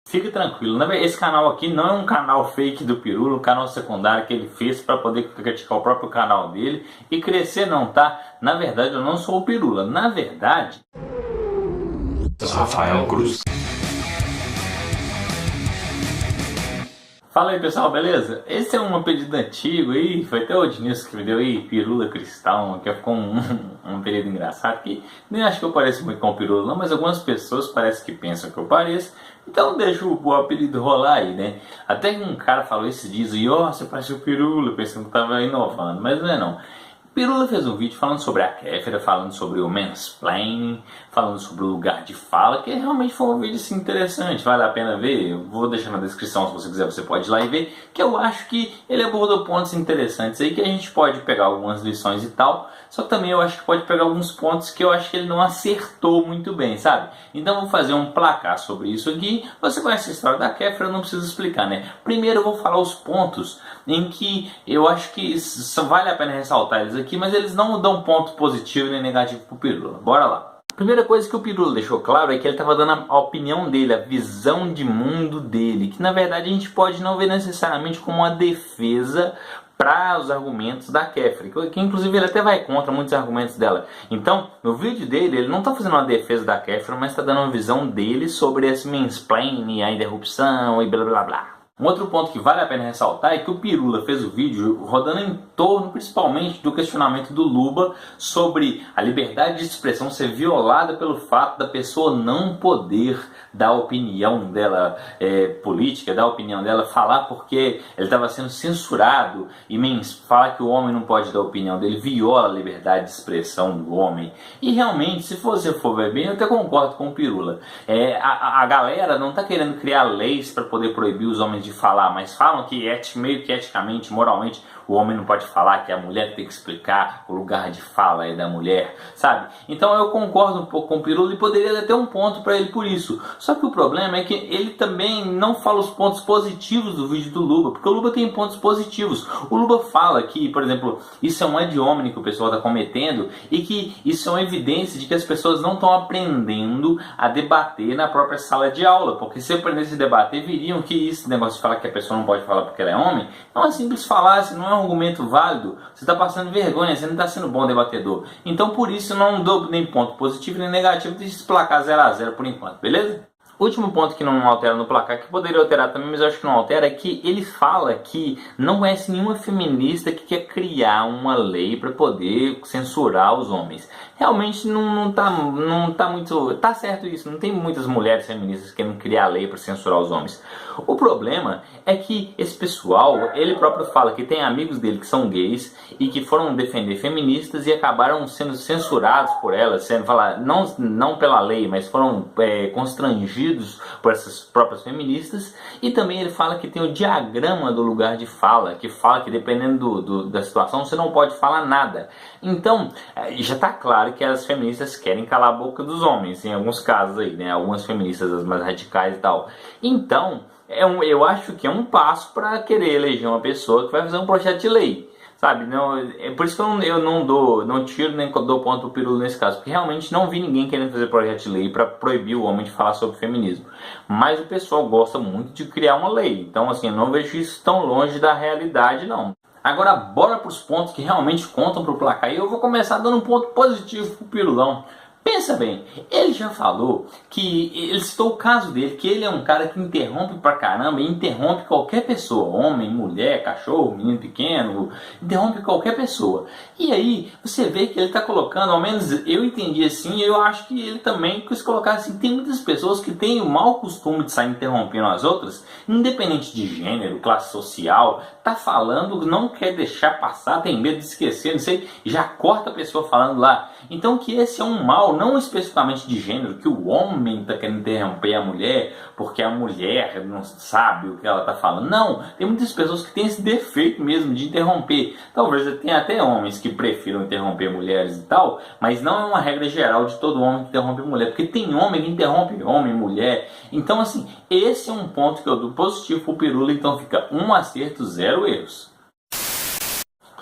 Fique tranquilo, esse canal aqui não é um canal fake do Pirula, um canal secundário que ele fez para poder criticar o próprio canal dele e crescer não, tá? Na verdade eu não sou o Pirula, na verdade... Rafael Cruz. Fala aí pessoal, beleza? Esse é um pedido antigo aí, foi até o Diniz que me deu aí, Pirula Cristal, que ficou um período engraçado, que nem acho que eu pareço muito com o Pirula não, mas algumas pessoas parecem que pensam que eu pareço, então deixa o apelido rolar aí, né? Até que um cara falou esses dias e você parece o Pirula, pensando que tava inovando, mas não é não. Pirula fez um vídeo falando sobre a Kéfera, falando sobre o mansplaining, falando sobre o lugar de fala, que realmente foi um vídeo assim, interessante, vale a pena ver. Eu vou deixar na descrição, se você quiser você pode ir lá e ver, que eu acho que ele abordou pontos interessantes aí, que a gente pode pegar algumas lições e tal, só que também eu acho que pode pegar alguns pontos que eu acho que ele não acertou muito bem, sabe? Então eu vou fazer um placar sobre isso aqui. Você conhece a história da Kéfera, eu não preciso explicar, né? Primeiro eu vou falar os pontos em que eu acho que vale a pena ressaltar eles aqui, mas eles não dão ponto positivo nem negativo pro Pirula. Bora lá. Primeira coisa que o Pirula deixou claro é que ele estava dando a opinião dele, a visão de mundo dele, que na verdade a gente pode não ver necessariamente como uma defesa para os argumentos da Kéfera, que inclusive ele até vai contra muitos argumentos dela. Então, no vídeo dele, ele não está fazendo uma defesa da Kéfera, mas está dando uma visão dele sobre esse mansplaining, a interrupção e blá blá blá. Um outro ponto que vale a pena ressaltar é que o Pirula fez o vídeo rodando em torno principalmente do questionamento do Luba sobre a liberdade de expressão ser violada pelo fato da pessoa não poder dar a opinião dela política, dar a opinião dela, falar porque ele estava sendo censurado e falar que o homem não pode dar a opinião dele viola a liberdade de expressão do homem. E realmente, se você for ver bem, eu até concordo com o Pirula. A galera não está querendo criar leis para poder proibir os homens de falar, mas falam que meio que eticamente, moralmente, o homem não pode falar, que a mulher tem que explicar o lugar de fala é da mulher, sabe? Então eu concordo um pouco com o Pirula e poderia ter um ponto para ele por isso. Só que o problema é que ele também não fala os pontos positivos do vídeo do Luba, porque o Luba tem pontos positivos. O Luba fala que, por exemplo, isso é um ad hominem que o pessoal está cometendo e que isso é uma evidência de que as pessoas não estão aprendendo a debater na própria sala de aula, porque se aprendesse a debater, viriam que esse negócio de falar que a pessoa não pode falar porque ela é homem, é uma simples falácia, não é um argumento válido, você está passando vergonha, você não está sendo bom debatedor. Então por isso não dou nem ponto positivo nem negativo, deixa esse placar 0 a 0 por enquanto, beleza? Último ponto que não altera no placar, que poderia alterar também, mas eu acho que não altera, é que ele fala que não conhece nenhuma feminista que quer criar uma lei para poder censurar os homens. Realmente não tá muito... Tá certo isso, não tem muitas mulheres feministas querendo criar lei para censurar os homens. O problema é que esse pessoal, ele próprio fala que tem amigos dele que são gays e que foram defender feministas e acabaram sendo censurados por elas, sendo falar não pela lei, mas foram constrangidos por essas próprias feministas. E também ele fala que tem o diagrama do lugar de fala, que fala que dependendo da situação você não pode falar nada. Então já está claro que as feministas querem calar a boca dos homens, em alguns casos aí, né? Algumas feministas as mais radicais e tal. Então eu acho que é um passo para querer eleger uma pessoa que vai fazer um projeto de lei, sabe? Não, é por isso que eu não tiro nem dou ponto pro Pirula nesse caso, porque realmente não vi ninguém querendo fazer projeto de lei para proibir o homem de falar sobre feminismo. Mas o pessoal gosta muito de criar uma lei, então assim, eu não vejo isso tão longe da realidade não. Agora bora para os pontos que realmente contam para o placar, e eu vou começar dando um ponto positivo pro Pirulão. Pensa bem, ele já falou que, ele citou o caso dele, que ele é um cara que interrompe pra caramba, e interrompe qualquer pessoa, homem, mulher, cachorro, menino pequeno, interrompe qualquer pessoa. E aí, você vê que ele tá colocando, ao menos eu entendi assim, eu acho que ele também quis colocar assim, tem muitas pessoas que têm o mau costume de sair interrompendo as outras, independente de gênero, classe social, tá falando, não quer deixar passar, tem medo de esquecer, não sei, já corta a pessoa falando lá. Então que esse é um mal, não especificamente de gênero, que o homem está querendo interromper a mulher porque a mulher não sabe o que ela está falando. Não, tem muitas pessoas que têm esse defeito mesmo de interromper. Talvez tenha até homens que prefiram interromper mulheres e tal, mas não é uma regra geral de todo homem que interrompe mulher, porque tem homem que interrompe homem, mulher. Então assim, esse é um ponto que eu dou positivo pro Pirula, então fica 1 acerto, 0 erros.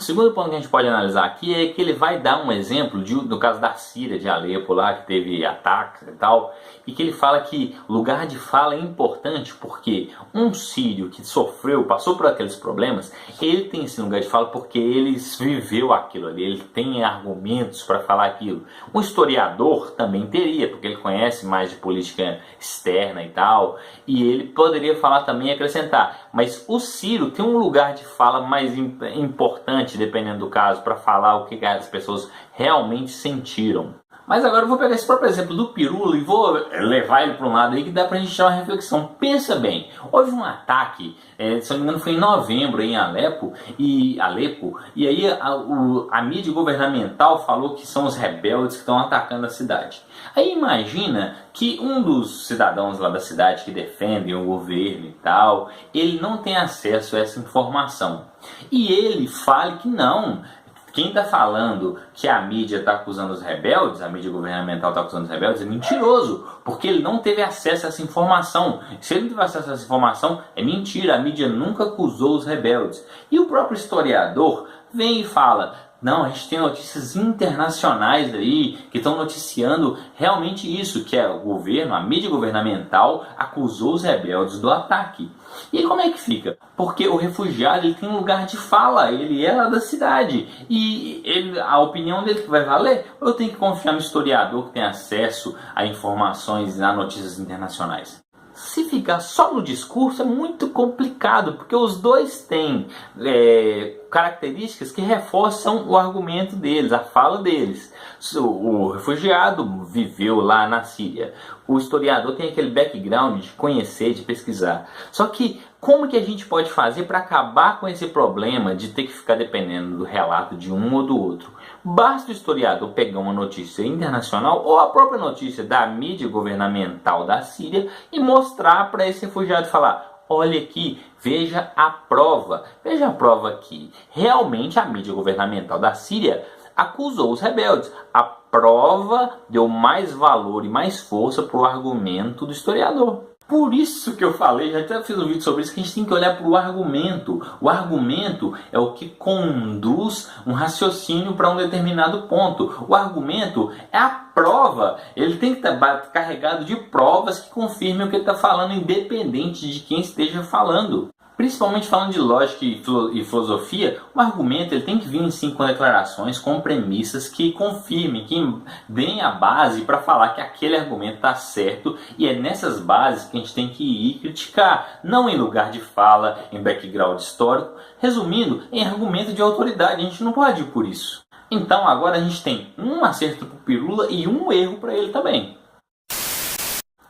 segundo ponto que a gente pode analisar aqui é que ele vai dar um exemplo do caso da Síria, de Alepo lá, que teve ataques e tal, e que ele fala que lugar de fala é importante porque um sírio que sofreu, passou por aqueles problemas, ele tem esse lugar de fala porque ele viveu aquilo ali, ele tem argumentos para falar aquilo. Um historiador também teria, porque ele conhece mais de política externa e tal, e ele poderia falar também e acrescentar, mas o sírio tem um lugar de fala mais importante, dependendo do caso, para falar o que as pessoas realmente sentiram. Mas agora eu vou pegar esse próprio exemplo do Pirula e vou levar ele para um lado aí que dá para a gente ter uma reflexão. Pensa bem, houve um ataque, se não me engano foi em novembro em Alepo, e aí a mídia governamental falou que são os rebeldes que estão atacando a cidade. Aí imagina que um dos cidadãos lá da cidade que defendem o governo e tal, ele não tem acesso a essa informação. E ele fale que não. Quem está falando que a mídia está acusando os rebeldes, a mídia governamental está acusando os rebeldes, é mentiroso, porque ele não teve acesso a essa informação. Se ele não teve acesso a essa informação, é mentira, a mídia nunca acusou os rebeldes. E o próprio historiador vem e fala, não, a gente tem notícias internacionais aí que estão noticiando realmente isso, que é o governo, a mídia governamental acusou os rebeldes do ataque. E aí como é que fica? Porque o refugiado ele tem um lugar de fala, ele é lá da cidade e a opinião dele que vai valer, ou eu tenho que confiar no historiador que tem acesso a informações e a notícias internacionais? Se ficar só no discurso é muito complicado, porque os dois têm características que reforçam o argumento deles, a fala deles. O refugiado viveu lá na Síria. O historiador tem aquele background de conhecer, de pesquisar. Só que como que a gente pode fazer para acabar com esse problema de ter que ficar dependendo do relato de um ou do outro? Basta o historiador pegar uma notícia internacional ou a própria notícia da mídia governamental da Síria e mostrar para esse refugiado falar, olha aqui, veja a prova aqui. Realmente a mídia governamental da Síria acusou os rebeldes. A prova deu mais valor e mais força para o argumento do historiador. Por isso que eu falei, já até fiz um vídeo sobre isso, que a gente tem que olhar para o argumento. O argumento é o que conduz um raciocínio para um determinado ponto. O argumento é a prova. Ele tem que estar carregado de provas que confirmem o que ele está falando, independente de quem esteja falando. Principalmente falando de lógica e filosofia, o argumento ele tem que vir sim com declarações, com premissas que confirmem, que deem a base para falar que aquele argumento está certo, e é nessas bases que a gente tem que ir criticar, não em lugar de fala, em background histórico, resumindo, em argumento de autoridade. A gente não pode ir por isso. Então agora a gente tem um acerto para o Pirula e um erro para ele também.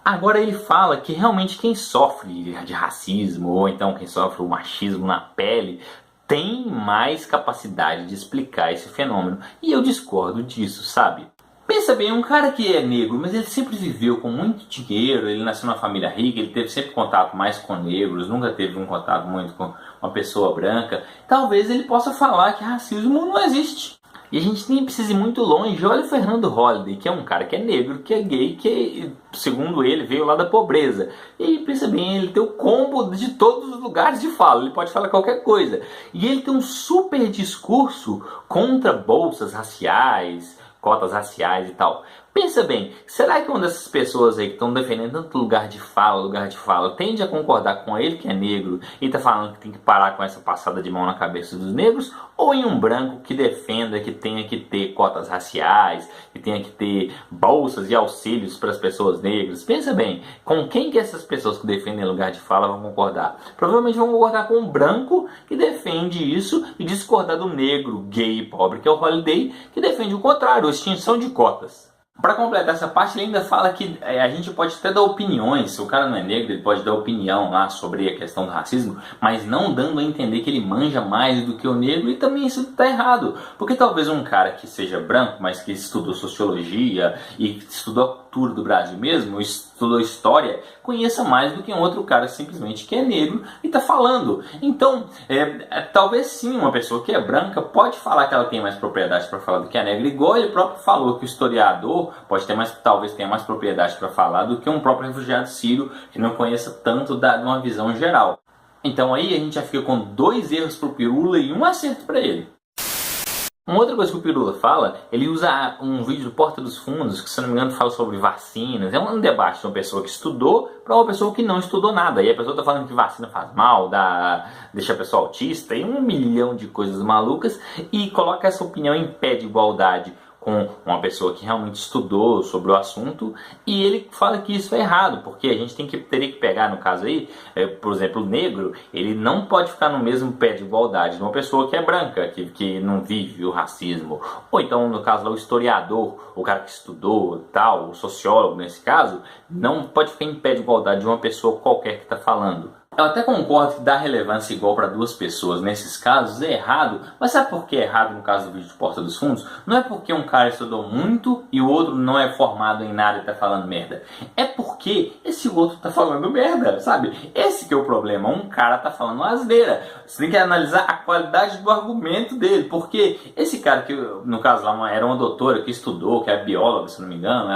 Agora ele fala que realmente quem sofre de racismo, ou então quem sofre o machismo na pele, tem mais capacidade de explicar esse fenômeno. E eu discordo disso, sabe? Pensa bem, um cara que é negro, mas ele sempre viveu com muito dinheiro, ele nasceu numa família rica, ele teve sempre contato mais com negros, nunca teve um contato muito com uma pessoa branca. Talvez ele possa falar que racismo não existe. E a gente nem precisa ir muito longe. Olha o Fernando Holliday, que é um cara que é negro, que é gay, que, segundo ele, veio lá da pobreza. E pensa bem, ele tem o combo de todos os lugares de fala, ele pode falar qualquer coisa. E ele tem um super discurso contra bolsas raciais, cotas raciais e tal. Pensa bem, será que uma dessas pessoas aí que estão defendendo tanto lugar de fala, tende a concordar com ele que é negro e está falando que tem que parar com essa passada de mão na cabeça dos negros? Ou em um branco que defenda que tenha que ter cotas raciais, que tenha que ter bolsas e auxílios para as pessoas negras? Pensa bem, com quem que essas pessoas que defendem lugar de fala vão concordar? Provavelmente vão concordar com um branco que defende isso e discordar do negro, gay e pobre, que é o Holliday, que defende o contrário, a extinção de cotas. Para completar essa parte, ele ainda fala que a gente pode até dar opiniões. Se o cara não é negro, ele pode dar opinião lá sobre a questão do racismo, mas não dando a entender que ele manja mais do que o negro, e também isso está errado. Porque talvez um cara que seja branco, mas que estudou sociologia e estudou a cultura do Brasil mesmo, estudou história, conheça mais do que um outro cara simplesmente que é negro e está falando. Então, talvez sim, uma pessoa que é branca pode falar que ela tem mais propriedade para falar do que a negra, igual ele próprio falou que o historiador pode ter mais, talvez tenha mais propriedade para falar do que um próprio refugiado sírio que não conheça tanto de uma visão geral. Então aí a gente já fica com 2 erros para o Pirula e um acerto para ele. Uma outra coisa que o Pirula fala, ele usa um vídeo do Porta dos Fundos, que se não me engano fala sobre vacinas. É um debate de uma pessoa que estudou para uma pessoa que não estudou nada. E a pessoa está falando que vacina faz mal, deixa a pessoa autista e 1 milhão de coisas malucas. E coloca essa opinião em pé de igualdade com uma pessoa que realmente estudou sobre o assunto, e ele fala que isso é errado, porque a gente teria que pegar, no caso aí, por exemplo, o negro, ele não pode ficar no mesmo pé de igualdade de uma pessoa que é branca, que não vive o racismo, ou então, no caso lá, o historiador, o cara que estudou, tal, o sociólogo nesse caso, não pode ficar em pé de igualdade de uma pessoa qualquer que está falando. Eu até concordo que dar relevância igual para duas pessoas nesses casos é errado, mas sabe por que é errado no caso do vídeo de Porta dos Fundos? Não é porque um cara estudou muito e o outro não é formado em nada e tá falando merda. É porque esse outro tá falando merda, sabe? Esse que é o problema. Um cara tá falando asneira. Você tem que analisar a qualidade do argumento dele, porque esse cara que, no caso lá, era uma doutora que estudou, que é bióloga, se não me engano,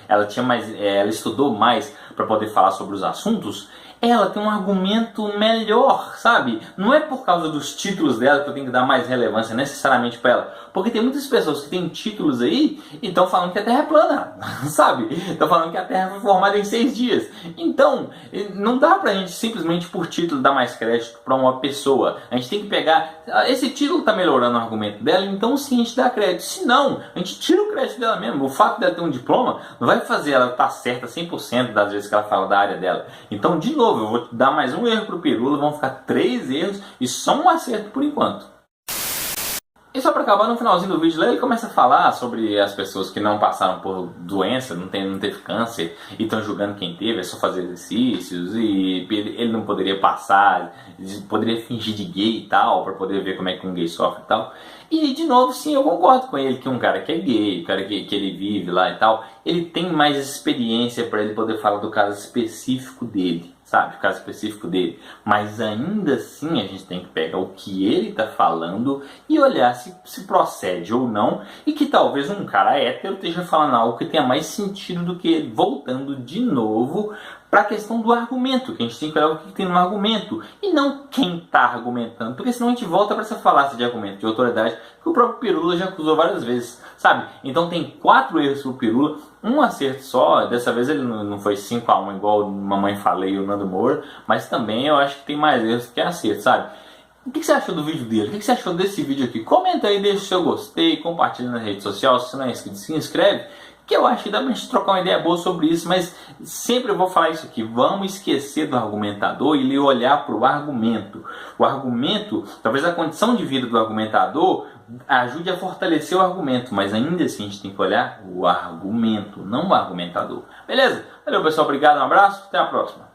ela estudou mais para poder falar sobre os assuntos. Ela tem um argumento melhor, sabe? Não é por causa dos títulos dela que eu tenho que dar mais relevância necessariamente para ela. Porque tem muitas pessoas que têm títulos aí e estão falando que a Terra é plana, sabe? Estão falando que a Terra foi formada em 6 dias. Então, não dá pra gente simplesmente por título dar mais crédito para uma pessoa. A gente tem que pegar... Esse título tá melhorando o argumento dela, então sim, a gente dá crédito. Se não, a gente tira o crédito dela mesmo. O fato dela ter um diploma não vai fazer ela estar certa 100% das vezes que ela fala da área dela. Então, de novo, eu vou dar mais um erro pro Pirula, vão ficar 3 erros e só um acerto por enquanto. E só para acabar, no finalzinho do vídeo, ele começa a falar sobre as pessoas que não passaram por doença, não teve câncer e estão julgando quem teve, é só fazer exercícios e ele não poderia passar, poderia fingir de gay e tal, para poder ver como é que um gay sofre e tal. E de novo, sim, eu concordo com ele que um cara que é gay, um cara que ele vive lá e tal, ele tem mais experiência para ele poder falar do caso específico dele, sabe? O caso específico dele. Mas ainda assim a gente tem que pegar o que ele está falando e olhar se procede ou não, e que talvez um cara hétero esteja falando algo que tenha mais sentido do que ele. Voltando de novo para a questão do argumento, que a gente tem que olhar o que tem no argumento e não quem está argumentando, porque senão a gente volta para essa falácia de argumento, de autoridade, que o próprio Pirula já acusou várias vezes, sabe? Então tem 4 erros pro Pirula, um acerto só, dessa vez ele não foi 5-1 igual a Mamãe Falei e o Nando Moura, mas também eu acho que tem mais erros que acerto, sabe? O que você achou do vídeo dele? O que você achou desse vídeo aqui? Comenta aí, deixa o seu gostei, compartilha na rede social, se não é inscrito, se inscreve, que eu acho que dá pra gente trocar uma ideia boa sobre isso, mas sempre eu vou falar isso aqui, vamos esquecer do argumentador e olhar para o argumento. O argumento, talvez a condição de vida do argumentador ajude a fortalecer o argumento, mas ainda assim a gente tem que olhar o argumento, não o argumentador. Beleza? Valeu pessoal, obrigado, um abraço, até a próxima.